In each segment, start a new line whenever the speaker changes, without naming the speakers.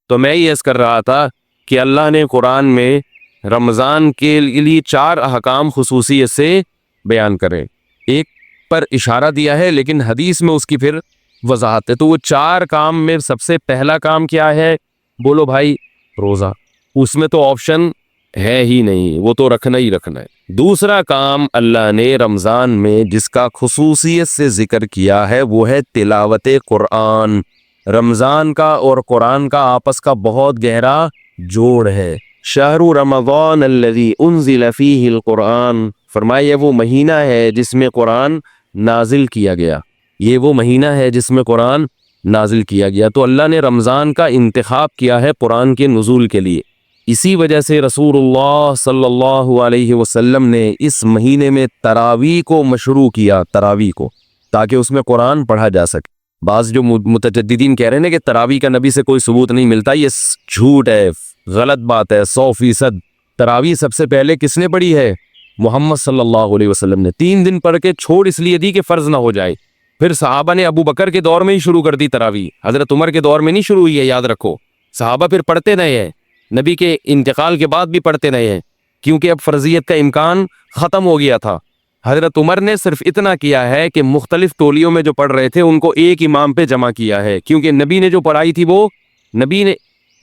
تو میں یہ عرض کر رہا تھا کہ اللہ نے قرآن میں رمضان کے لیے 4 احکام خصوصیت سے بیان کرے، ایک پر اشارہ دیا ہے لیکن حدیث میں اس کی پھر وضاحت ہے۔ تو وہ 4 کام میں سب سے پہلا کام کیا ہے؟ بولو بھائی، روزہ۔ اس میں تو آپشن ہے ہی نہیں، وہ تو رکھنا ہی رکھنا ہے۔ دوسرا کام اللہ نے رمضان میں جس کا خصوصیت سے ذکر کیا ہے وہ ہے تلاوت قرآن۔ رمضان کا اور قرآن کا آپس کا بہت گہرا جوڑ ہے۔ شہر رمضان الذی انزل فیہ القرآن، فرمایا وہ مہینہ ہے جس میں قرآن نازل کیا گیا، یہ وہ مہینہ ہے جس میں قرآن نازل کیا گیا۔ تو اللہ نے رمضان کا انتخاب کیا ہے قرآن کے نزول کے لیے۔ اسی وجہ سے رسول اللہ صلی اللہ علیہ وسلم نے اس مہینے میں تراویح کو مشروع کیا، تراویح کو، تاکہ اس میں قرآن پڑھا جا سکے۔ بعض جو متجددین کہہ رہے ہیں کہ تراویح کا نبی سے کوئی ثبوت نہیں ملتا، یہ جھوٹ ہے، غلط بات ہے 100%۔ تراویح سب سے پہلے کس نے پڑھی ہے؟ محمد صلی اللہ علیہ وسلم نے۔ 3 دن پڑھ کے چھوڑ اس لیے دی کہ فرض نہ ہو جائے۔ پھر صحابہ نے ابو بکر کے دور میں ہی شروع کر دی تراویح، حضرت عمر کے دور میں نہیں شروع ہوئی ہے، یاد رکھو۔ صحابہ پھر پڑھتے رہے ہیں، نبی کے انتقال کے بعد بھی پڑھتے رہے ہیں، کیونکہ اب فرضیت کا امکان ختم ہو گیا تھا۔ حضرت عمر نے صرف اتنا کیا ہے کہ مختلف ٹولیوں میں جو پڑھ رہے تھے ان کو ایک امام پہ جمع کیا ہے، کیونکہ نبی نے جو پڑھائی تھی وہ نبی نے،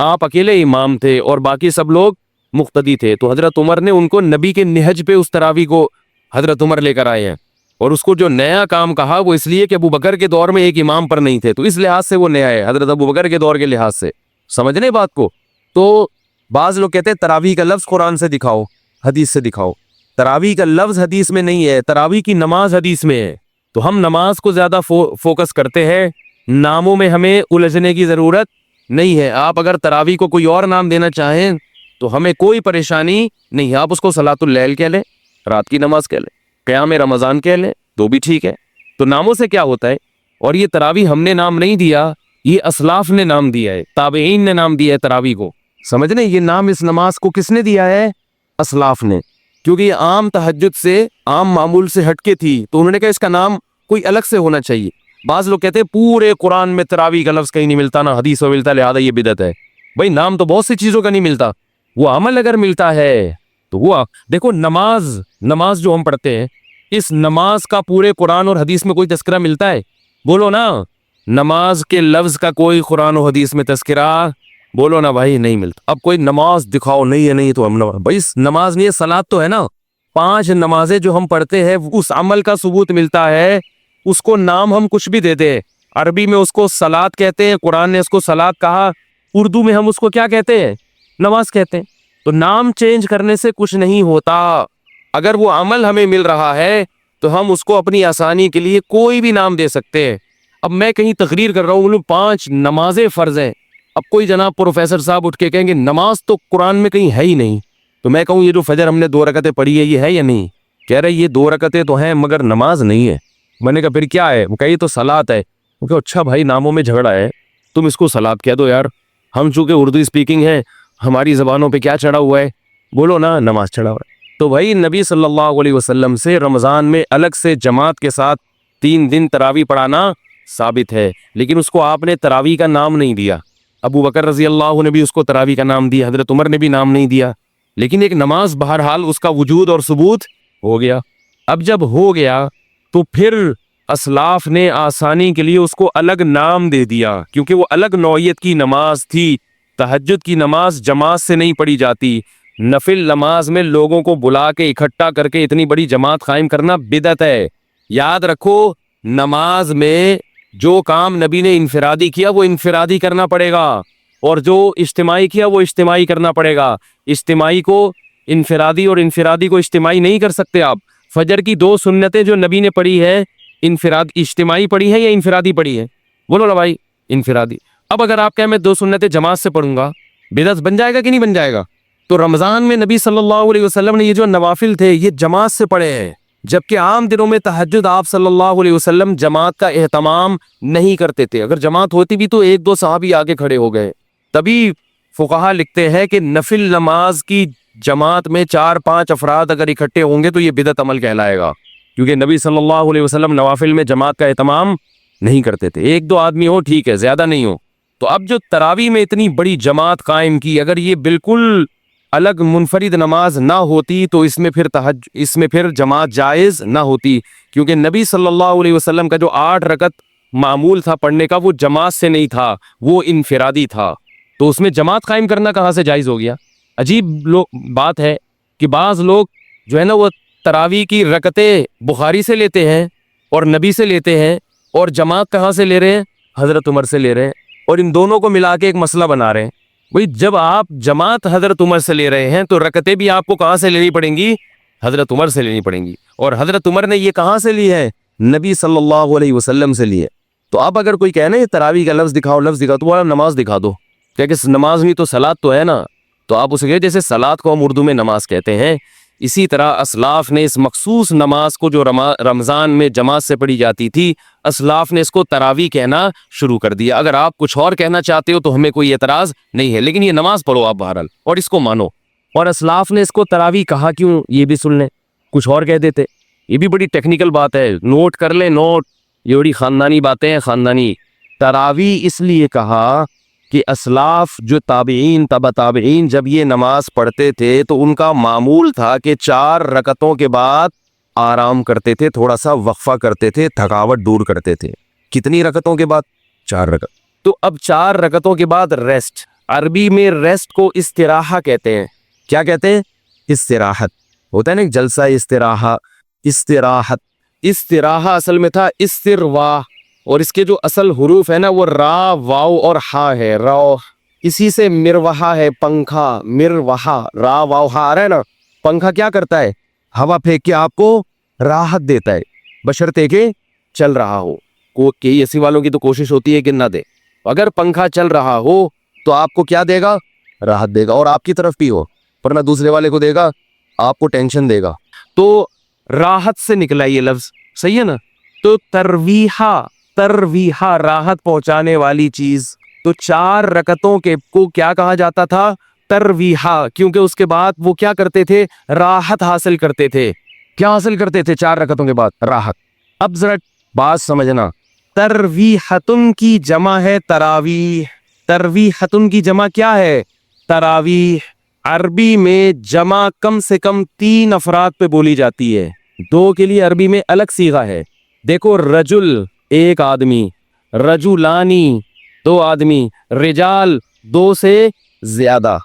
آپ اکیلے امام تھے اور باقی سب لوگ مقتدی تھے، تو حضرت عمر نے ان کو نبی کے نہج پہ اس تراویح کو حضرت عمر لے کر آئے ہیں۔ اور اس کو جو نیا کام کہا وہ اس لیے کہ ابو بکر کے دور میں ایک امام پر نہیں تھے، تو اس لحاظ سے وہ نیا ہے، حضرت ابو بکر کے دور کے لحاظ سے۔ سمجھنے بات کو؟ تو بعض لوگ کہتے ہیں تراویح کا لفظ قرآن سے دکھاؤ، حدیث سے دکھاؤ۔ تراویح کا لفظ حدیث میں نہیں ہے، تراویح کی نماز حدیث میں ہے۔ تو ہم نماز کو زیادہ فوکس کرتے ہیں، ناموں میں ہمیں الجھنے کی ضرورت نہیں ہے۔ آپ اگر تراویح کو کوئی اور نام دینا چاہیں تو ہمیں کوئی پریشانی نہیں، آپ اس کو صلاۃ اللیل کہہ لیں، رات کی نماز کہہ لیں، قیام رمضان کہہ لیں، تو بھی ٹھیک ہے۔ تو ناموں سے کیا ہوتا ہے؟ اور یہ تراویح ہم نے نام نہیں دیا، یہ اسلاف نے نام دیا ہے، تابعین نے نام دیا ہے تراویح کو۔ سمجھنے یہ نام اس نماز کو کس نے دیا ہے؟ اسلاف نے، کیونکہ یہ عام تہجد سے، عام معمول سے ہٹ کے تھی، تو انہوں نے کہا اس کا نام کوئی الگ سے ہونا چاہیے۔ بعض لوگ کہتے ہیں پورے قرآن میں تراویح کا لفظ کہیں نہیں ملتا، نہ حدیث میں ملتا، لہذا یہ بدعت ہے۔ بھائی نام تو بہت سی چیزوں کا نہیں ملتا، وہ عمل اگر ملتا ہے تو وہ دیکھو، نماز جو ہم پڑھتے ہیں، اس نماز کا پورے قرآن اور حدیث میں کوئی تذکرہ ملتا ہے؟ بولو نا، نماز کے لفظ کا کوئی قرآن و حدیث میں تذکرہ، بولو نا بھائی، نہیں ملتا۔ اب کوئی نماز دکھاؤ، نہیں ہے، نہیں تو ہم بھائی نماز نہیں ہے، صلاۃ تو ہے نا۔ 5 نمازیں جو ہم پڑھتے ہیں اس عمل کا ثبوت ملتا ہے، اس کو نام ہم کچھ بھی دیتے ہیں۔ عربی میں اس کو صلاۃ کہتے ہیں، قرآن نے اس کو صلاۃ کہا، اردو میں ہم اس کو کیا کہتے ہیں؟ نماز کہتے ہیں۔ تو نام چینج کرنے سے کچھ نہیں ہوتا، اگر وہ عمل ہمیں مل رہا ہے تو ہم اس کو اپنی آسانی کے لیے کوئی بھی نام دے سکتے ہیں۔ اب میں کہیں تقریر کر رہا ہوں، 5 نمازیں فرض ہیں، اب کوئی جناب پروفیسر صاحب اٹھ کے کہیں گے نماز تو قرآن میں کہیں ہے ہی نہیں، تو میں کہوں یہ جو فجر ہم نے 2 رکعتیں پڑھی ہے یہ ہے یا نہیں؟ کہہ رہے یہ 2 رکعتیں تو ہیں مگر نماز نہیں ہے۔ میں نے کہا پھر کیا ہے؟ وہ کہا یہ تو صلاۃ ہے۔ وہ کہا اچھا بھائی، ناموں میں جھگڑا ہے، تم اس کو صلاۃ کہہ دو یار، ہم چونکہ اردو اسپیکنگ ہے، ہماری زبانوں پہ کیا چڑھا ہوا ہے؟ بولو نا، نماز چڑھا ہوا ہے۔ تو بھائی نبی صلی اللہ علیہ وسلم سے رمضان میں الگ سے جماعت کے ساتھ 3 دن تراویح پڑھانا ثابت ہے، لیکن اس کو آپ نے تراویح کا نام نہیں دیا۔ ابو بکر رضی اللہ نے بھی اس کو تراویح کا نام دیا، حضرت عمر نے بھی نام نہیں دیا، لیکن ایک نماز بہرحال اس کا وجود اور ثبوت ہو گیا۔ اب جب ہو گیا تو پھر اسلاف نے آسانی کے لیے اس کو الگ نام دے دیا، کیونکہ وہ الگ نوعیت کی نماز تھی۔ تہجد کی نماز جماعت سے نہیں پڑھی جاتی، نفل نماز میں لوگوں کو بلا کے اکٹھا کر کے اتنی بڑی جماعت قائم کرنا بدعت ہے۔ یاد رکھو، نماز میں جو کام نبی نے انفرادی کیا وہ انفرادی کرنا پڑے گا، اور جو اجتماعی کیا وہ اجتماعی کرنا پڑے گا۔ اجتماعی کو انفرادی اور انفرادی کو اجتماعی نہیں کر سکتے آپ۔ فجر کی 2 سنتیں جو نبی نے پڑھی ہے، اجتماعی پڑھی ہے یا انفرادی پڑھی ہے؟ بولو نا بھائی، انفرادی۔ اب اگر آپ کہیں میں 2 سنتیں جماعت سے پڑھوں گا، بدعت بن جائے گا کہ نہیں بن جائے گا؟ تو رمضان میں نبی صلی اللہ علیہ وسلم نے یہ جو نوافل تھے یہ جماعت سے پڑھے ہیں، جبکہ عام دنوں میں تہجد آپ صلی اللہ علیہ وسلم جماعت کا اہتمام نہیں کرتے تھے۔ اگر جماعت ہوتی بھی تو 1-2 صحابی آگے کھڑے ہو گئے۔ تبھی فقہا لکھتے ہیں کہ نفل نماز کی جماعت میں 4-5 افراد اگر اکٹھے ہوں گے تو یہ بدعت عمل کہلائے گا، کیونکہ نبی صلی اللہ علیہ وسلم نوافل میں جماعت کا اہتمام نہیں کرتے تھے۔ 1-2 آدمی ہو ٹھیک ہے، زیادہ نہیں ہو، تو اب جو تراویح میں اتنی بڑی جماعت قائم کی، اگر یہ بالکل الگ منفرد نماز نہ ہوتی تو اس میں پھر جماعت جائز نہ ہوتی، کیونکہ نبی صلی اللہ علیہ وسلم کا جو 8 رکعت معمول تھا پڑھنے کا وہ جماعت سے نہیں تھا، وہ انفرادی تھا، تو اس میں جماعت قائم کرنا کہاں سے جائز ہو گیا؟ عجیب بات ہے کہ بعض لوگ جو ہے نا وہ تراویح کی رکعتیں بخاری سے لیتے ہیں اور نبی سے لیتے ہیں، اور جماعت کہاں سے لے رہے ہیں؟ حضرت عمر سے لے رہے ہیں، اور ان دونوں کو ملا کے ایک مسئلہ بنا رہے ہیں۔ بھئی جب آپ جماعت حضرت عمر سے لے رہے ہیں تو رکعتیں بھی آپ کو کہاں سے لینی پڑیں گی؟ حضرت عمر سے لینی پڑیں گی، اور حضرت عمر نے یہ کہاں سے لی ہے؟ نبی صلی اللہ علیہ وسلم سے لی ہے۔ تو اب اگر کوئی کہے نا یہ تراویح کا لفظ دکھاؤ تو وہ نماز دکھا دو، کہ نماز نہیں تو صلاۃ تو ہے نا، تو آپ اسے کہے جیسے صلاۃ کو ہم اردو میں نماز کہتے ہیں، اسی طرح اسلاف نے اس مخصوص نماز کو جو رمضان میں جماعت سے پڑھی جاتی تھی، اسلاف نے اس کو تراویح کہنا شروع کر دیا۔ اگر آپ کچھ اور کہنا چاہتے ہو تو ہمیں کوئی اعتراض نہیں ہے، لیکن یہ نماز پڑھو آپ بہرحال اور اس کو مانو۔ اور اسلاف نے اس کو تراویح کہا کیوں یہ بھی سن لیں، کچھ اور کہہ دیتے، یہ بھی بڑی ٹیکنیکل بات ہے، نوٹ کر لیں، نوٹ، یہ بڑی خاندانی باتیں ہیں، خاندانی۔ تراویح اس لیے کہا کہ اسلاف جو تابعین تبع تابعین جب یہ نماز پڑھتے تھے تو ان کا معمول تھا کہ 4 رکعتوں کے بعد آرام کرتے تھے، تھوڑا سا وقفہ کرتے تھے، تھکاوٹ دور کرتے تھے۔ کتنی رکعتوں کے بعد؟ 4 رکعت۔ تو اب 4 رکعتوں کے بعد ریسٹ، عربی میں ریسٹ کو استراحہ کہتے ہیں۔ کیا کہتے ہیں؟ استراحت ہوتا ہے نا، ایک جلسہ استراحہ، استراحت۔ استراحہ اصل میں تھا استرواح، اور اس کے جو اصل حروف ہے نا وہ را، واو اور ہا ہے، رو، اسی سے مروحہ ہے، پنکھا، مروحہ، را واو ہا آ رہا ہے نا۔ پنکھا کیا کرتا ہے؟ ہوا پھینک کے آپ کو راحت دیتا ہے، بشرطے کہ چل رہا ہو۔ اے سی والوں کی تو کوشش ہوتی ہے کہ نہ دے، اگر پنکھا چل رہا ہو تو آپ کو کیا دے گا؟ راحت دے گا، اور آپ کی طرف بھی ہو، ورنہ دوسرے والے کو دے گا، آپ کو ٹینشن دے گا۔ تو راحت سے نکلا یہ لفظ، صحیح ہے نا؟ تو ترویحہ راحت پہنچانے والی چیز، تو 4 رکعتوں کے کو کیا کہا جاتا تھا؟ ترویحہ، کیونکہ اس کے بعد وہ کیا کرتے تھے؟ راحت حاصل کرتے تھے۔ کیا حاصل کرتے تھے 4 رکعتوں کے بعد؟ راحت۔ اب ذرا بات سمجھنا، ترویحتن کی جمع ہے تراویح، ترویحتن کی جمع کیا ہے؟ تراویح۔ عربی میں جمع کم سے کم 3 افراد پہ بولی جاتی ہے، 2 کے لیے عربی میں الگ صیغہ ہے۔ دیکھو، رجل 1 آدمی، رجولانی 2 آدمی، رجال 2 سے زیادہ۔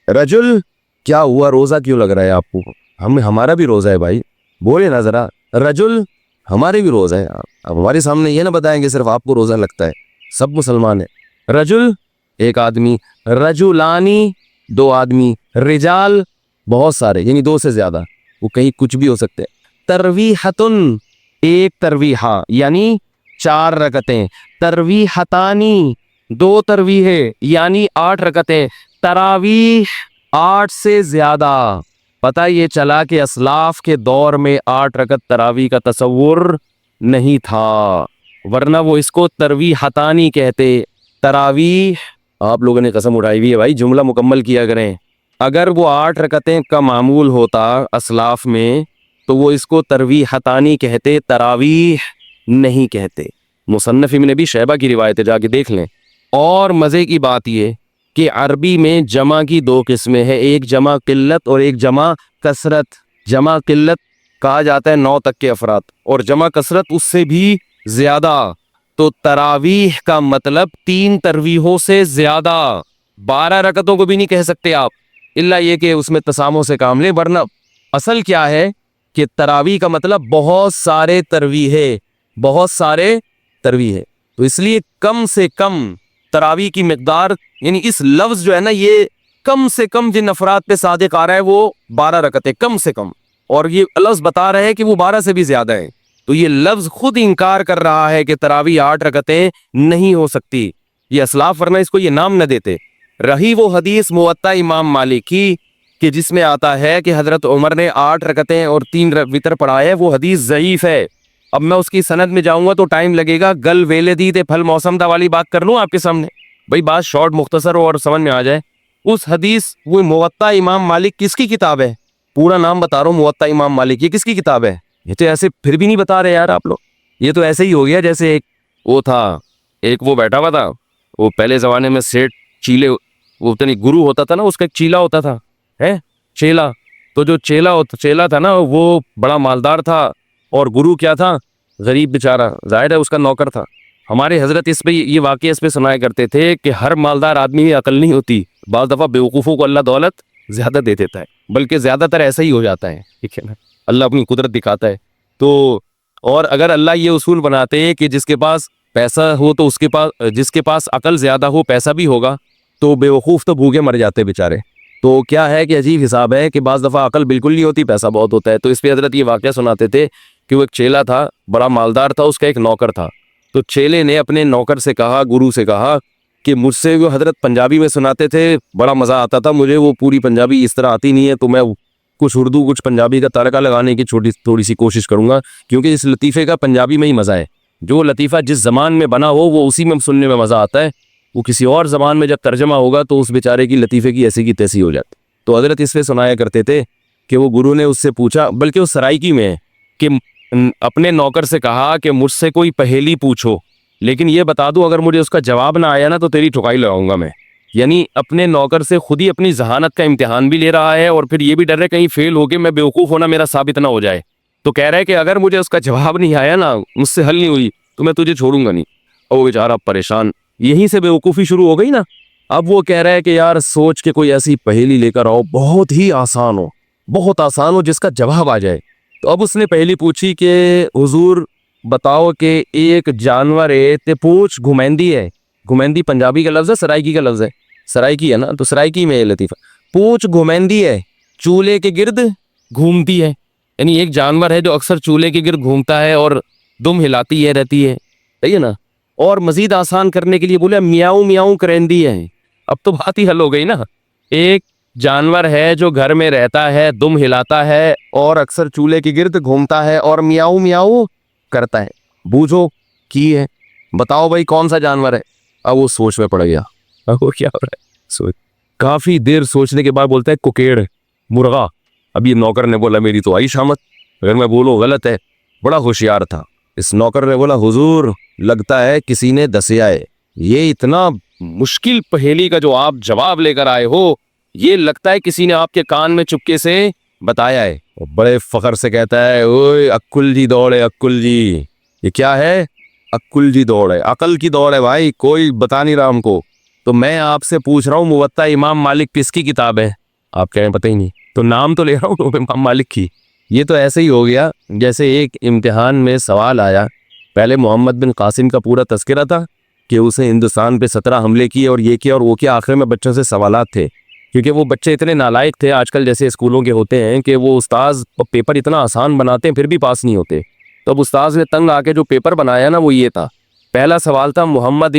رجل کیا ہوا؟ روزہ کیوں لگ رہا ہے آپ کو؟ ہمارا بھی روزہ ہے بھائی، بولے نا ذرا۔ رجل ہمارے بھی روزہ ہے، اب ہمارے سامنے یہ نہ بتائیں گے صرف آپ کو روزہ لگتا ہے، سب مسلمان ہیں۔ رجل 1 آدمی، رجولانی 2 آدمی، رجال بہت سارے، یعنی 2 سے زیادہ، وہ کہیں کچھ بھی ہو سکتے۔ ترویحتن 1 ترویحہ یعنی 4 رکعتیں، ترویحتانی 2 ترویحیں یعنی 8 رکعتیں، تراویح 8 سے زیادہ۔ پتہ یہ چلا کہ اسلاف کے دور میں 8 رکعت تراویح کا تصور نہیں تھا، ورنہ وہ اس کو ترویحتانی کہتے۔ تراویح آپ لوگوں نے قسم اٹھائی ہوئی ہے بھائی، جملہ مکمل کیا کریں۔ اگر وہ 8 رکعتیں کا معمول ہوتا اسلاف میں تو وہ اس کو ترویحتانی کہتے، تراویح نہیں کہتے۔ مصنف ابن ابی شیبہ کی روایت ہے، جا کے دیکھ لیں۔ اور مزے کی بات یہ کہ عربی میں جمع کی 2 قسمیں ہیں، ایک جمع قلت اور ایک جمع کثرت۔ جمع قلت کہا جاتا ہے 9 تک کے افراد، اور جمع کثرت اس سے بھی زیادہ۔ تو تراویح کا مطلب 3 ترویحوں سے زیادہ، 12 رکعتوں کو بھی نہیں کہہ سکتے آپ، الا یہ کہ اس میں تسامح سے کام لیں، ورنہ اصل کیا ہے کہ تراویح کا مطلب بہت سارے ترویحیں، بہت سارے ترویحیں۔ تو اس لیے کم سے کم تراویح کی مقدار، یعنی اس لفظ جو ہے نا یہ کم سے کم جن افراد پہ صادق آ رہا ہے وہ 12 رکعتیں کم سے کم، اور یہ لفظ بتا رہے ہیں کہ وہ 12 سے بھی زیادہ ہیں۔ تو یہ لفظ خود انکار کر رہا ہے کہ تراویح 8 رکعتیں نہیں ہو سکتی، یہ اسلاف، ورنہ اس کو یہ نام نہ دیتے۔ رہی وہ حدیث موطا امام مالک کی کہ جس میں آتا ہے کہ حضرت عمر نے 8 رکعتیں اور 3 وتر پڑھائے، وہ حدیث ضعیف ہے۔ اب میں اس کی سند میں جاؤں گا تو ٹائم لگے گا، گل ویلے دی تے پھل موسم دا والی بات کر لوں آپ کے سامنے، بھئی بات شارٹ مختصر ہو اور سمجھ میں آ جائے۔ اس حدیث، وہ موطا امام مالک کس کی کتاب ہے؟ پورا نام بتا رہا ہوں، موطا امام مالک، یہ کس کی کتاب ہے؟ یہ تو ایسے پھر بھی نہیں بتا رہے یار آپ لوگ، یہ تو ایسے ہی ہو گیا جیسے ایک وہ تھا، ایک وہ بیٹھا ہوا تھا، وہ پہلے زمانے میں سیٹ چیلے وہ اتنی گرو ہوتا تھا نا, اس کا ایک چیلا ہوتا تھا ہے چیلا. تو جو چیلا تھا نا وہ بڑا مالدار تھا, اور گرو کیا تھا, غریب بیچارہ, ظاہر ہے اس کا نوکر تھا. ہمارے حضرت اس پہ یہ واقعہ اس پہ سنایا کرتے تھے کہ ہر مالدار آدمی میں عقل نہیں ہوتی, بعض دفعہ بیوقوفوں کو اللہ دولت زیادہ دے دیتا ہے, بلکہ زیادہ تر ایسا ہی ہو جاتا ہے, ٹھیک ہے نا, اللہ اپنی قدرت دکھاتا ہے. تو اور اگر اللہ یہ اصول بناتے کہ جس کے پاس پیسہ ہو تو اس کے پاس, جس کے پاس عقل زیادہ ہو پیسہ بھی ہوگا, تو بیوقوف تو بھوکے مر جاتے بیچارے. تو کیا ہے کہ عجیب حساب ہے کہ بعض دفعہ عقل بالکل نہیں ہوتی, پیسہ بہت ہوتا ہے. تو اس پہ حضرت یہ واقعہ سناتے تھے کہ وہ ایک چیلا تھا, بڑا مالدار تھا, اس کا ایک نوکر تھا. تو چیلے نے اپنے نوکر سے کہا, گرو سے کہا کہ مجھ سے وہ حضرت پنجابی میں سناتے تھے, بڑا مزہ آتا تھا مجھے, وہ پوری پنجابی اس طرح آتی نہیں ہے, تو میں کچھ اردو کچھ پنجابی کا تڑکا لگانے کی تھوڑی سی کوشش کروں گا, کیونکہ اس لطیفے کا پنجابی میں ہی مزہ ہے. جو لطیفہ جس زبان میں بنا ہو وہ اسی میں سننے میں مزہ آتا ہے, وہ کسی اور زبان میں جب ترجمہ ہوگا تو اس بیچارے کی لطیفے کی ایسی کی تیسی ہو جاتی. تو حضرت اس پہ سنایا کرتے تھے کہ وہ گرو نے اس سے پوچھا, بلکہ وہ سرائکی میں, کہ اپنے نوکر سے کہا کہ مجھ سے کوئی پہیلی پوچھو, لیکن یہ بتا دو اگر مجھے اس کا جواب نہ آیا نا تو تیری ٹھکائی لگاؤں گا میں. یعنی اپنے نوکر سے خود ہی اپنی ذہانت کا امتحان بھی لے رہا ہے, اور پھر یہ بھی ڈر ہے کہیں فیل ہو کے میں بیوقوف ہونا میرا ثابت نہ ہو جائے. تو کہہ رہا ہے کہ اگر مجھے اس کا جواب نہیں آیا نا, مجھ سے حل نہیں ہوئی, تو میں تجھے چھوڑوں گا نہیں. اور وہ بیچارہ پریشان, یہیں سے بیوقوفی شروع ہو گئی نا. اب وہ کہہ رہا ہے کہ یار سوچ کے کوئی ایسی پہیلی لے کر آؤ بہت ہی آسان ہو, بہت آسان ہو, جس کا جواب آ جائے. تو اب اس نے پہلی پوچھی کہ حضور بتاؤ کہ ایک جانور ہے تے پونچھ گھمیندی ہے. گھمیندی پنجابی کا لفظ ہے, سرائکی کا لفظ ہے, سرائکی ہے نا, تو سرائکی میں لطیفہ, پونچھ گھمیندی ہے چولہے کے گرد گھومتی ہے. یعنی ایک جانور ہے جو اکثر چولہے کے گرد گھومتا ہے اور دم ہلاتی ہے رہتی ہے, صحیح ہے نا. اور مزید آسان کرنے کے لیے بولے میاؤں میاؤں کرندی ہے. اب تو بات ہی حل ہو گئی نا. ایک جانور ہے جو گھر میں رہتا ہے, دم ہلاتا ہے اور اکثر چولہے کے گرد گھومتا ہے اور میاؤں میاؤں کرتا ہے. بوجھو کی ہے, بتاؤ بھائی کون سا جانور ہے. اب وہ سوچ میں پڑ گیا, اب وہ کیا ہو رہا ہے, سوچ, کافی دیر سوچنے کے بعد بولتا ہے کوکیڑ, مرغا. اب یہ نوکر نے بولا میری تو آئی شامت, اگر میں بولوں غلط ہے. بڑا ہوشیار تھا. اس نوکر نے بولا حضور لگتا ہے کسی نے دسیا ہے, یہ اتنا مشکل پہیلی کا جو آپ جواب لے کر آئے ہو, یہ لگتا ہے کسی نے آپ کے کان میں چپکے سے بتایا ہے. بڑے فخر سے کہتا ہے, اوئے عقل جی دوڑ ہے, عقل جی. یہ کیا ہے, عقل جی دوڑ ہے, عقل کی دوڑ ہے بھائی, کوئی بتا نہیں رہا ہم کو. تو میں آپ سے پوچھ رہا ہوں موطا امام مالک کس کی کتاب ہے. آپ کہہ رہے ہیں پتہ ہی نہیں, تو نام تو لے رہا ہوں امام مالک کی. یہ تو ایسے ہی ہو گیا جیسے ایک امتحان میں سوال آیا, پہلے محمد بن قاسم کا پورا تذکرہ تھا کہ اسے ہندوستان پہ 17 حملے کیے اور یہ کیا اور وہ کیا, آخر میں بچوں سے سوالات تھے, کیونکہ وہ بچے اتنے نالائق تھے آج کل جیسے اسکولوں کے ہوتے ہیں کہ وہ استاذ پیپر اتنا آسان بناتے ہیں پھر بھی پاس نہیں ہوتے. تو اب استاذ نے تنگ آ کے جو پیپر بنایا نا وہ یہ تھا, پہلا سوال تھا محمود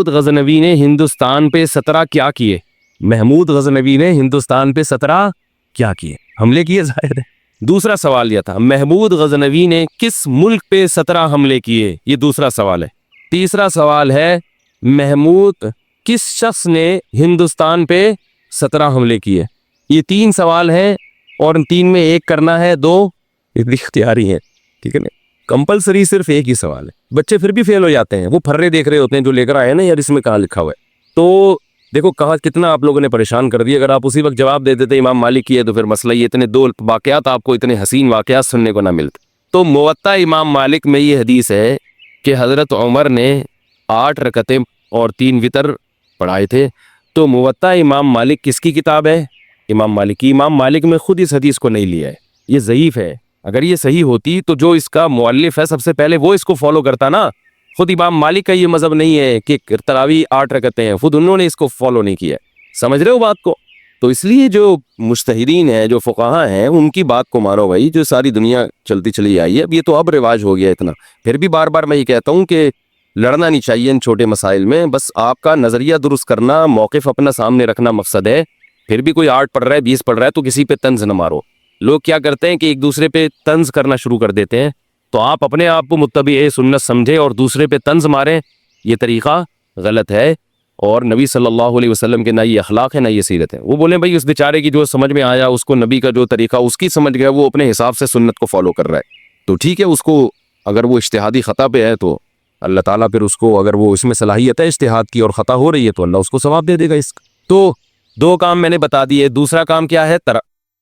غزنوی نے ہندوستان پہ 17 کیا کیے. محمود غزنوی نے ہندوستان پہ 17 کیا کیے, حملے کیے ظاہر ہے. دوسرا سوال یہ تھا محمود غزنوی نے کس ملک پہ 17 حملے کیے, یہ دوسرا سوال ہے. تیسرا سوال ہے محمود کس شخص نے ہندوستان پہ 17 حملے کیے. یہ 3 سوال ہیں اور 3 میں ایک کرنا ہے, 2 اختیاری ہیں, ٹھیک ہے نا. کمپلسری صرف ایک ہی سوال ہے. بچے پھر بھی فیل ہو جاتے ہیں, وہ پھرے دیکھ رہے ہوتے ہیں جو لے کر آئے ہیں نا یار اس میں کہاں لکھا ہوا ہے. تو دیکھو کہا کتنا آپ لوگوں نے پریشان کر دیا. اگر آپ اسی وقت جواب دے دیتے امام مالک کی ہے تو پھر مسئلہ یہ اتنے 2 واقعات آپ کو اتنے حسین واقعات سننے کو نہ ملتے. تو موطا امام مالک میں یہ حدیث ہے کہ حضرت عمر نے 8 رکعتیں اور 3 وتر پڑھائے تھے. تو موطا امام مالک کس کی کتاب ہے, امام مالک کی. امام مالک میں خود اس حدیث کو نہیں لیا ہے, یہ ضعیف ہے. اگر یہ صحیح ہوتی تو جو اس کا مؤلف ہے سب سے پہلے وہ اس کو فالو کرتا نا. خود امام مالک کا یہ مذہب نہیں ہے کہ تراویح 8 رکعتیں ہیں, خود انہوں نے اس کو فالو نہیں کیا. سمجھ رہے ہو بات کو. تو اس لیے جو مجتہدین ہیں جو فقہا ہیں ان کی بات کو مانو بھائی, جو ساری دنیا چلتی چلی آئی ہے. اب یہ تو اب رواج ہو گیا اتنا. پھر بھی بار بار میں یہ کہتا ہوں کہ لڑنا نہیں چاہیے ان چھوٹے مسائل میں, بس آپ کا نظریہ درست کرنا, موقف اپنا سامنے رکھنا مقصد ہے. پھر بھی کوئی 8 پڑھ رہا ہے 20 پڑھ رہا ہے تو کسی پہ طنز نہ مارو. لوگ کیا کرتے ہیں کہ ایک دوسرے پہ طنز کرنا شروع کر دیتے ہیں, تو آپ اپنے آپ کو متبع سنت سمجھے اور دوسرے پہ طنز ماریں, یہ طریقہ غلط ہے. اور نبی صلی اللہ علیہ وسلم کے نہ یہ اخلاق ہے نہ یہ سیرت ہے. وہ بولیں بھائی اس بیچارے کی جو سمجھ میں آیا اس کو نبی کا جو طریقہ اس کی سمجھ گیا, وہ اپنے حساب سے سنت کو فالو کر رہا ہے, تو ٹھیک ہے. اس کو اگر وہ اجتہادی خطا پہ ہے تو اللہ تعالیٰ پھر اس کو، اگر وہ اس میں صلاحیت ہے اجتہاد کی اور خطا ہو رہی ہے تو اللہ اس کو ثواب دے دے گا اس کا۔ تو دو کام میں نے بتا دیے۔ دوسرا کام کیا ہے؟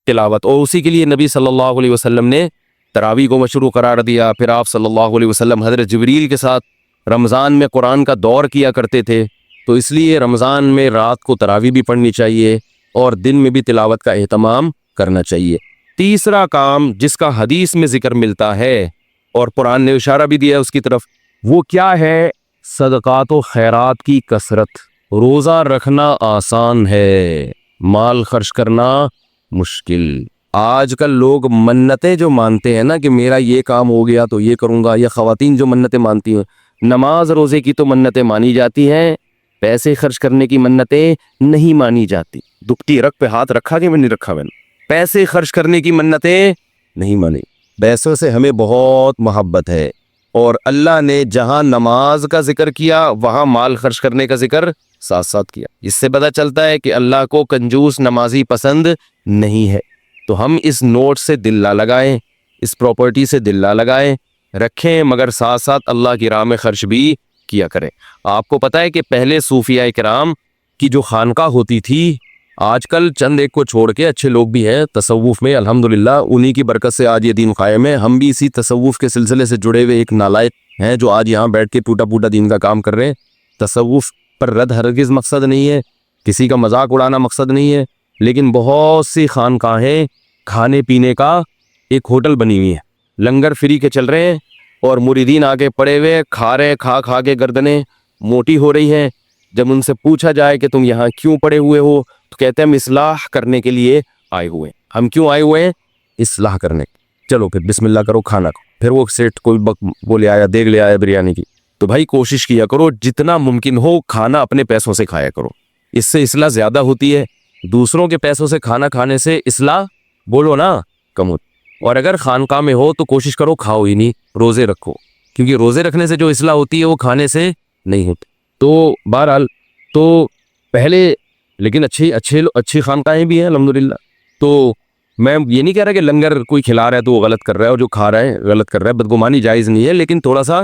تلاوت، اور اسی کے لیے نبی صلی اللہ علیہ وسلم نے تراویح کو مشروع قرار دیا۔ پھر آپ صلی اللہ علیہ وسلم حضرت جبریل کے ساتھ رمضان میں قرآن کا دور کیا کرتے تھے، تو اس لیے رمضان میں رات کو تراویح بھی پڑھنی چاہیے اور دن میں بھی تلاوت کا اہتمام کرنا چاہیے۔ تیسرا کام جس کا حدیث میں ذکر ملتا ہے اور قرآن نے اشارہ بھی دیا اس کی طرف، وہ کیا ہے؟ صدقات و خیرات کی کثرت۔ روزہ رکھنا آسان ہے، مال خرچ کرنا مشکل۔ آج کل لوگ منتیں جو مانتے ہیں نا کہ میرا یہ کام ہو گیا تو یہ کروں گا، یا خواتین جو منتیں مانتی ہیں، نماز روزے کی تو منتیں مانی جاتی ہیں، پیسے خرچ کرنے کی منتیں نہیں مانی جاتی۔ دکھتی رگ پہ ہاتھ رکھا کہ میں نہیں رکھا، میں نے پیسے خرچ کرنے کی منتیں نہیں مانی۔ پیسوں سے ہمیں بہت محبت ہے، اور اللہ نے جہاں نماز کا ذکر کیا وہاں مال خرچ کرنے کا ذکر ساتھ ساتھ کیا۔ اس سے پتہ چلتا ہے کہ اللہ کو کنجوس نمازی پسند نہیں ہے۔ تو ہم اس نوٹ سے دل نہ لگائیں، اس پراپرٹی سے دل نہ لگائیں، رکھیں، مگر ساتھ ساتھ اللہ کی راہ میں خرچ بھی کیا کریں۔ آپ کو پتہ ہے کہ پہلے صوفیاء کرام کی جو خانقاہ ہوتی تھی، آج کل چند ایک کو چھوڑ کے اچھے لوگ بھی ہیں تصوف میں، الحمدللہ انہی کی برکت سے آج یہ دین قائم ہے۔ ہم بھی اسی تصوف کے سلسلے سے جڑے ہوئے ایک نالائق ہیں جو آج یہاں بیٹھ کے ٹوٹا پوٹا دین کا کام کر رہے ہیں۔ تصوف پر رد ہرگز مقصد نہیں ہے، کسی کا مذاق اڑانا مقصد نہیں ہے، لیکن بہت سی خانقاہیں کھانے پینے کا ایک ہوٹل بنی ہوئی ہیں، لنگر فری کے چل رہے ہیں، اور مریدین آگے پڑے ہوئے کھا رہے، کھا کے گردنیں موٹی ہو رہی ہیں۔ جب ان سے پوچھا جائے کہ تم یہاں کیوں پڑے ہوئے ہو تو کہتے ہیں ہم اصلاح کرنے کے لیے آئے ہوئے ہیں۔ ہم کیوں آئے ہوئے ہیں؟ اصلاح کرنے۔ چلو پھر بسم اللہ کرو، کھانا کھو۔ پھر وہ سیٹ کوئی وہ لے آیا، دیگ لے آیا بریانی کی، تو بھائی کوشش کیا کرو جتنا ممکن ہو کھانا اپنے پیسوں سے کھایا کرو، اس سے اصلاح زیادہ ہوتی ہے۔ دوسروں کے پیسوں سے کھانا کھانے سے اصلاح بولو نا کم ہوتی۔ اور اگر خانقاہ میں ہو تو کوشش کرو کھاؤ ہی نہیں، روزے رکھو، کیونکہ روزے رکھنے سے جو اصلاح ہوتی ہے وہ کھانے سے نہیں ہوتی۔ تو بہرحال تو پہلے، لیکن اچھی خانقاہیں بھی ہیں الحمدللہ۔ تو میں یہ نہیں کہہ رہا کہ لنگر کوئی کھلا رہا ہے تو وہ غلط کر رہا ہے، اور جو کھا رہا ہے غلط کر رہا ہے، بدگمانی جائز نہیں ہے، لیکن تھوڑا سا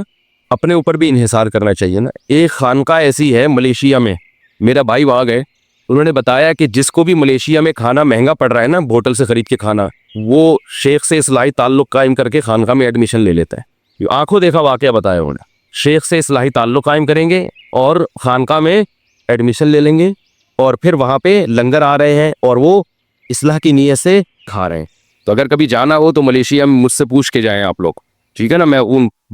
اپنے اوپر بھی انحصار کرنا چاہیے نا۔ ایک خانقاہ ایسی ہے ملیشیا میں، میرا بھائی وہاں گئے، انہوں نے بتایا کہ جس کو بھی ملیشیا میں کھانا مہنگا پڑ رہا ہے نا ہوٹل سے خرید کے کھانا، وہ شیخ سے اصلاحی تعلق قائم کر کے خانقاہ میں ایڈمیشن لے لیتا ہے۔ آنکھوں دیکھا واقعہ بتایا انہوں نے، شیخ سے اصلاحی تعلق قائم کریں گے اور خانقاہ میں ایڈمیشن لے لیں گے، اور پھر وہاں پہ لنگر آ رہے ہیں اور وہ اصلاح کی نیت سے کھا رہے ہیں۔ تو اگر کبھی جانا ہو تو ملیشیا میں مجھ سے پوچھ کے جائیں آپ لوگ، ٹھیک ہے نا؟ میں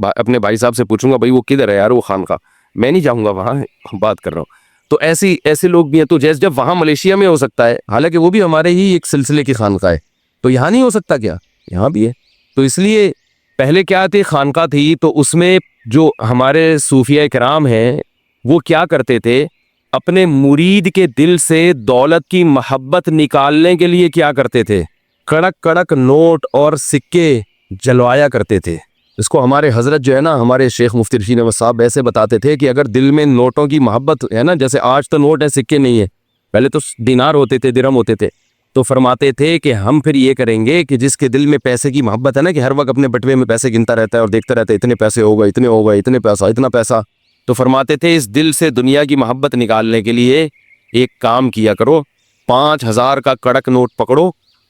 اپنے بھائی صاحب سے پوچھوں گا بھائی وہ کدھر ہے یار وہ خانقاہ، میں نہیں جاؤں گا وہاں، بات کر رہا ہوں۔ تو ایسے لوگ بھی ہیں۔ تو جیسے جب وہاں ملیشیا میں ہو سکتا ہے، حالانکہ وہ بھی ہمارے ہی ایک سلسلے کی خانقاہ ہے، تو یہاں نہیں ہو سکتا کیا؟ یہاں بھی ہے۔ تو اس لیے پہلے کیا تھی؟ خانقاہ تھی، تو اس میں جو ہمارے صوفیاء کرام ہیں وہ کیا کرتے تھے؟ اپنے مرید کے دل سے دولت کی محبت نکالنے کے لیے کیا کرتے تھے؟ کڑک کڑک نوٹ اور سکے جلوایا کرتے تھے۔ اس کو ہمارے حضرت جو ہے نا، ہمارے شیخ مفتی رشید احمد صاحب ایسے بتاتے تھے کہ اگر دل میں نوٹوں کی محبت ہے نا، جیسے آج تو نوٹ ہے سکے نہیں ہے، پہلے تو دینار ہوتے تھے، درہم ہوتے تھے، تو فرماتے تھے کہ ہم پھر یہ کریں گے کہ جس کے دل میں پیسے کی محبت ہے نا، کہ ہر وقت اپنے بٹوے میں پیسے گنتا رہتا ہے اور دیکھتا رہتا ہے اتنے پیسے ہوگا، اتنے ہوگا، اتنے پیسہ، اتنا پیسہ، تو فرماتے تھے اس دل سے دنیا کی محبت نکالنے کے لیے ایک کام کیا کرو، 5000 کا کڑک نوٹ پکڑو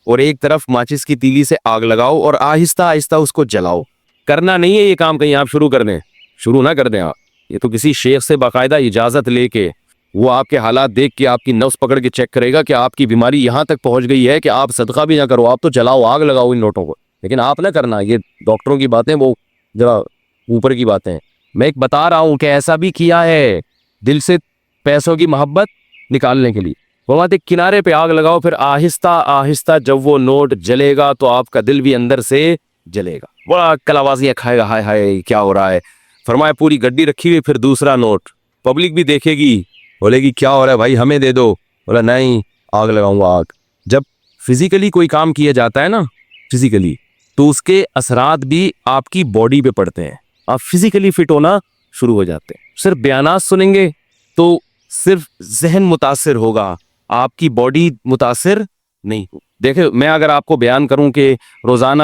اور ایک طرف ماچس کی تیلی سے آگ لگاؤ اور آہستہ آہستہ اس کو جلاؤ۔ کرنا نہیں ہے یہ کام کہیں آپ شروع نہ کر دیں آپ، یہ تو کسی شیخ سے باقاعدہ اجازت لے کے، وہ آپ کے حالات دیکھ کے آپ کی نفس پکڑ کے چیک کرے گا کہ آپ کی بیماری یہاں تک پہنچ گئی ہے کہ آپ صدقہ بھی نہ کرو، آپ تو جلاؤ، آگ لگاؤ ان نوٹوں کو، لیکن آپ نہ کرنا۔ یہ ڈاکٹروں کی باتیں وہ ذرا اوپر کی باتیں ہیں، میں ایک بتا رہا ہوں کہ ایسا بھی کیا ہے دل سے پیسوں کی محبت نکالنے کے لیے۔ فرماتے کنارے پہ آگ لگاؤ، پھر آہستہ آہستہ جب وہ نوٹ جلے گا تو آپ کا دل بھی اندر سے جلے گا، بڑا کلاوازیاں کھائے گا، ہائے ہائے کیا ہو رہا ہے۔ فرمایا پوری گڈی رکھی ہوئی، پھر دوسرا نوٹ، پبلک بھی دیکھے گی، بولے گی کیا ہو رہا ہے بھائی ہمیں دے دو، بولا نہیں آگ لگاؤں گا۔ آگ جب فزیکلی کوئی کام کیا جاتا ہے نا، فزیکلی، تو اس کے اثرات بھی آپ کی باڈی پہ پڑتے ہیں، آپ فزیکلی فٹ ہونا شروع ہو جاتے ہیں۔ صرف بیانات سنیں گے تو صرف ذہن متاثر ہوگا، آپ کی باڈی متاثر نہیں ہو۔ دیکھیں میں اگر آپ کو بیان کروں کہ روزانہ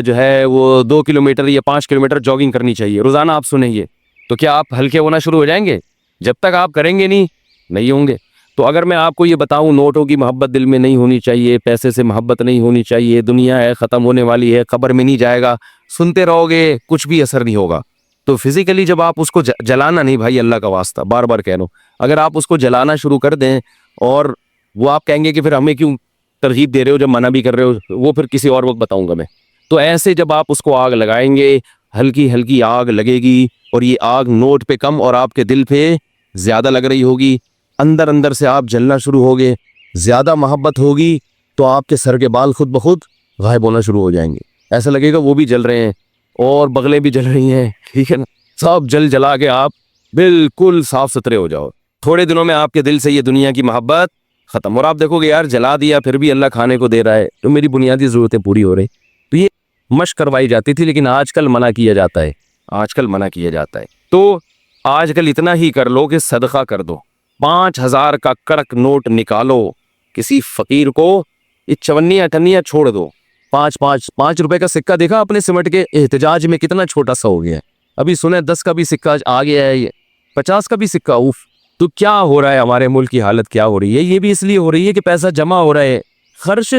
جو ہے وہ 2 کلومیٹر یا 5 کلومیٹر جاگنگ کرنی چاہیے روزانہ، آپ سنیں یہ تو کیا آپ ہلکے ہونا شروع ہو جائیں گے؟ جب تک آپ کریں گے نہیں ہوں گے۔ تو اگر میں آپ کو یہ بتاؤں نوٹوں کی محبت دل میں نہیں ہونی چاہیے، پیسے سے محبت نہیں ہونی چاہیے، دنیا ہے ختم ہونے والی ہے، قبر میں نہیں جائے گا، سنتے رہو گے کچھ بھی اثر نہیں ہوگا۔ تو فزیکلی جب آپ اس کو جلانا نہیں، بھائی اللہ کا واسطہ بار بار کہہ رہا ہوں، اگر آپ اس کو جلانا شروع کر دیں، اور وہ آپ کہیں گے کہ پھر ہمیں کیوں ترغیب دے رہے ہو جب منع بھی کر رہے ہو، وہ پھر کسی اور وقت بتاؤں گا میں۔ تو ایسے جب آپ اس کو آگ لگائیں گے، ہلکی ہلکی آگ لگے گی، اور یہ آگ نوٹ پہ کم اور آپ کے دل پہ زیادہ لگ رہی ہوگی، اندر اندر سے آپ جلنا شروع ہوگے، زیادہ محبت ہوگی، تو آپ کے سر کے بال خود بخود غائب ہونا شروع ہو جائیں گے۔ ایسا لگے گا وہ بھی جل رہے ہیں اور بغلیں بھی جل رہی ہیں، ٹھیک ہے نا، سب جلا کے آپ بالکل صاف ستھرے ہو جاؤ۔ تھوڑے دنوں میں آپ کے دل سے یہ دنیا کی محبت ختم، اور آپ دیکھو گے یار جلا دیا پھر بھی اللہ کھانے کو دے رہا ہے، تو میری بنیادی ضرورتیں پوری ہو رہی۔ تو یہ مشق کروائی جاتی تھی، لیکن آج کل منع کیا جاتا ہے، آج کل منع کیا جاتا ہے۔ تو آج کل اتنا ہی کر لو کہ صدقہ کر دو، 5,000 کا کڑک نوٹ نکالو، کسی فقیر کو یہ چونیاں ٹنیاں چھوڑ دو۔ 5 روپے کا سکہ دیکھا اپنے سمٹ کے احتجاج میں کتنا چھوٹا سا ہو گیا ہے، ابھی سنے 10 کا بھی سکہ آ گیا ہے، یہ 50 کا بھی سکہ، اوف۔ تو کیا ہو رہا ہے، ہمارے ملک کی حالت کیا ہو رہی ہے؟ یہ بھی اس لیے ہو رہی ہے کہ پیسہ جمع ہو رہا ہے، خرچ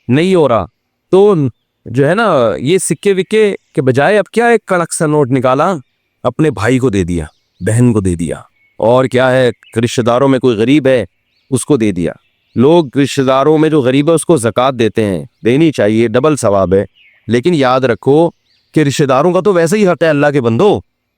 نہیں ہو رہا۔ تو جو ہے نا یہ سکے وکے کے بجائے اب کیا ایک کڑک سا نوٹ نکالا، اپنے بھائی کو دے دیا، بہن کو دے دیا، اور کیا ہے رشتہ داروں میں کوئی غریب ہے اس کو دے دیا۔ لوگ رشتہ داروں میں جو غریب ہے اس کو زکوٰۃ دیتے ہیں، دینی چاہیے، ڈبل ثواب ہے، لیکن یاد رکھو کہ رشتہ داروں کا تو ویسے ہی حق ہے، اللہ کے بندو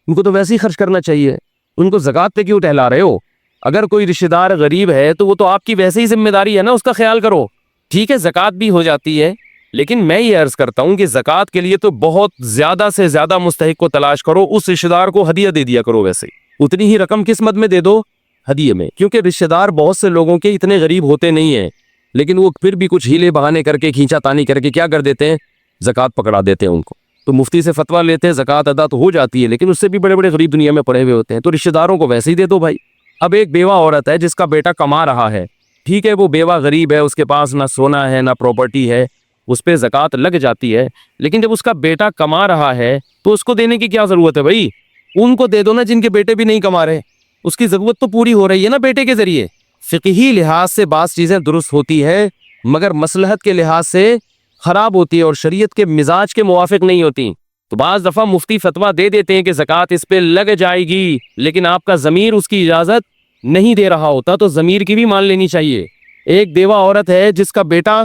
ان کو تو ویسے ہی خرچ کرنا چاہیے، ان کو زکوٰۃ پہ کیوں ٹہلا رہے ہو؟ اگر کوئی رشتہ دار غریب ہے تو وہ تو آپ کی ویسے ہی ذمہ داری ہے نا، اس کا خیال کرو، ٹھیک ہے زکوٰۃ بھی ہو جاتی ہے، لیکن میں یہ عرض کرتا ہوں کہ زکوٰۃ کے لیے تو بہت زیادہ سے زیادہ مستحق کو تلاش کرو، اس رشتہ دار کو ہدیہ دے دیا کرو، ویسے اتنی ہی رقم قسمت میں دے دو ہدیے میں، کیونکہ رشتہ دار بہت سے لوگوں کے اتنے غریب ہوتے نہیں ہیں، لیکن وہ پھر بھی کچھ ہیلے بہانے کر کے کھینچا تانی کر کے کیا کر دیتے ہیں، زکوٰۃ پکڑا دیتے ہیں ان کو۔ تو مفتی سے فتویٰ لیتے ہیں، زکوٰۃ ادا تو ہو جاتی ہے، لیکن اس سے بھی بڑے بڑے غریب دنیا میں پڑے ہوئے ہوتے ہیں، تو رشتہ داروں کو ویسے ہی دے دو بھائی۔ اب ایک بیوہ عورت ہے جس کا بیٹا کما رہا ہے، ٹھیک ہے، وہ بیوہ غریب ہے، اس کے پاس نہ سونا ہے نہ پراپرٹی ہے، اس پہ زکوٰۃ لگ جاتی ہے، لیکن جب اس کا بیٹا کما رہا ہے تو اس کو دینے کی کیا ضرورت ہے بھائی؟ ان کو دے دو نا جن کے بیٹے بھی نہیں کما رہے، اس کی ضرورت تو پوری ہو رہی ہے نا بیٹے کے ذریعے۔ فقہی لحاظ سے بعض چیزیں درست ہوتی ہے، مگر مصلحت کے لحاظ سے خراب ہوتی ہے اور شریعت کے مزاج کے موافق نہیں ہوتی۔ تو بعض دفعہ مفتی فتویٰ دے دیتے ہیں کہ زکوٰۃ اس پہ لگ جائے گی، لیکن آپ کا ضمیر اس کی اجازت نہیں دے رہا ہوتا، تو ضمیر کی بھی مان لینی چاہیے۔ ایک بیوہ عورت ہے جس کا بیٹا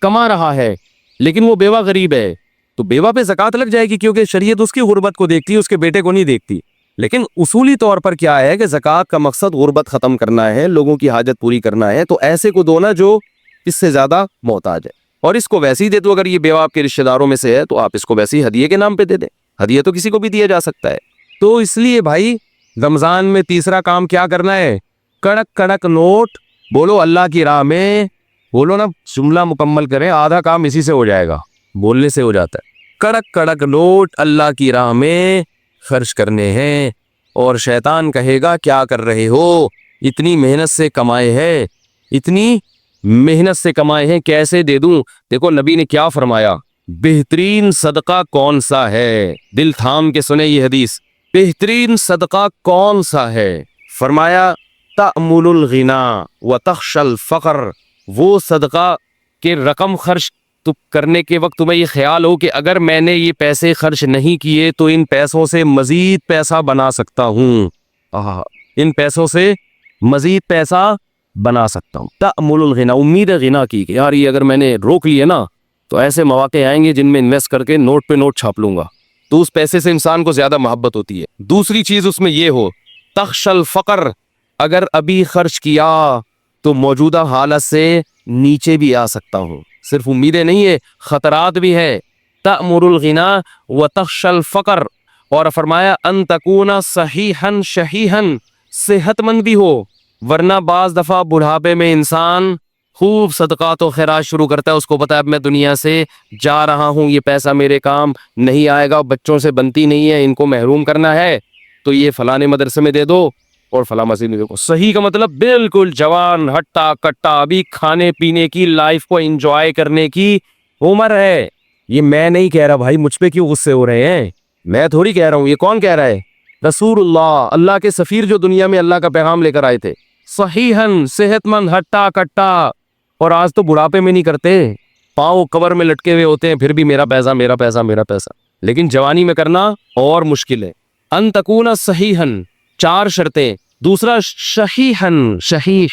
کما رہا ہے لیکن وہ بیوہ غریب ہے، تو بیوہ پہ زکوٰۃ لگ جائے گی، کیونکہ شریعت اس کی غربت کو دیکھتی ہے، اس کے بیٹے کو نہیں دیکھتی۔ لیکن اصولی طور پر کیا ہے کہ زکوٰۃ کا مقصد غربت ختم کرنا ہے، لوگوں کی حاجت پوری کرنا ہے، تو ایسے کو دو نا جو اس سے زیادہ محتاج ہے، اور اس کو ویسے ہی دے دو۔ اگر یہ بیوہ آپ کے رشتہ داروں میں سے ہے تو آپ اس کو ویسے ہی ہدیے کے نام پہ دے دیں، ہدیہ تو کسی کو بھی دیا جا سکتا ہے۔ تو اس لیے بھائی رمضان میں تیسرا کام کیا کرنا ہے؟ کڑک کڑک نوٹ بولو اللہ کی راہ میں، بولو نا، جملہ مکمل کریں، آدھا کام اسی سے ہو جائے گا، بولنے سے ہو جاتا ہے۔ کڑک کڑک نوٹ اللہ کی راہ میں خرچ کرنے ہیں، اور شیطان کہے گا کیا کر رہے ہو، اتنی محنت سے کمائے ہیں، اتنی محنت سے کمائے ہیں، کیسے دے دوں؟ دیکھو نبی نے کیا فرمایا، بہترین صدقہ کون سا ہے؟ دل تھام کے سنے یہ حدیث، بہترین صدقہ کون سا ہے؟ فرمایا تأمل الغنا وتخشى الفقر، وہ صدقہ کہ رقم خرچ تو کرنے کے وقت تمہیں یہ خیال ہو کہ اگر میں نے یہ پیسے خرچ نہیں کیے تو ان پیسوں سے مزید پیسہ بنا سکتا ہوں، ان پیسوں سے مزید پیسہ بنا سکتا ہوں۔ تأمل الغنا، امید غنا کی کہ یار یہ اگر میں نے روک لیے نا تو ایسے مواقع آئیں گے جن میں انویسٹ کر کے نوٹ پہ نوٹ چھاپ لوں گا، تو اس پیسے سے انسان کو زیادہ محبت ہوتی ہے۔ دوسری چیز اس میں یہ ہو، تخشى الفقر، اگر ابھی خرچ کیا تو موجودہ حالت سے نیچے بھی آ سکتا ہوں، صرف امیدیں نہیں ہے، خطرات بھی ہے۔ تأمر الغنا وتخشى الفقر، اور فرمایا ان تکون صحیحا شحیحا، صحت مند بھی ہو، ورنہ بعض دفعہ بڑھاپے میں انسان خوب صدقات و خیرات شروع کرتا ہے، اس کو پتا ہے اب میں دنیا سے جا رہا ہوں، یہ پیسہ میرے کام نہیں آئے گا، بچوں سے بنتی نہیں ہے، ان کو محروم کرنا ہے، تو یہ فلانے مدرسے میں دے دو اور فلاں مسجد میں دے دو۔ صحیح کا مطلب بالکل جوان ہٹا کٹا، ابھی کھانے پینے کی، لائف کو انجوائے کرنے کی عمر ہے۔ یہ میں نہیں کہہ رہا بھائی، مجھ پہ کیوں غصے ہو رہے ہیں، میں تھوڑی کہہ رہا ہوں، یہ کون کہہ رہا ہے؟ رسول اللہ، اللہ کے سفیر جو دنیا میں اللہ کا پیغام لے کر آئے تھے، صحیحن، صحت مند، ہٹا کٹا. اور آج تو بڑھاپے میں نہیں کرتے، پاؤں کور میں لٹکے ہوئے ہوتے ہیں، پھر بھی میرا پیسہ میرا پیسہ میرا پیسہ. لیکن جوانی میں کرنا اور مشکل ہے. ان تکون صحیحن، 4 شرطیں. دوسرا شحیحن، شحیح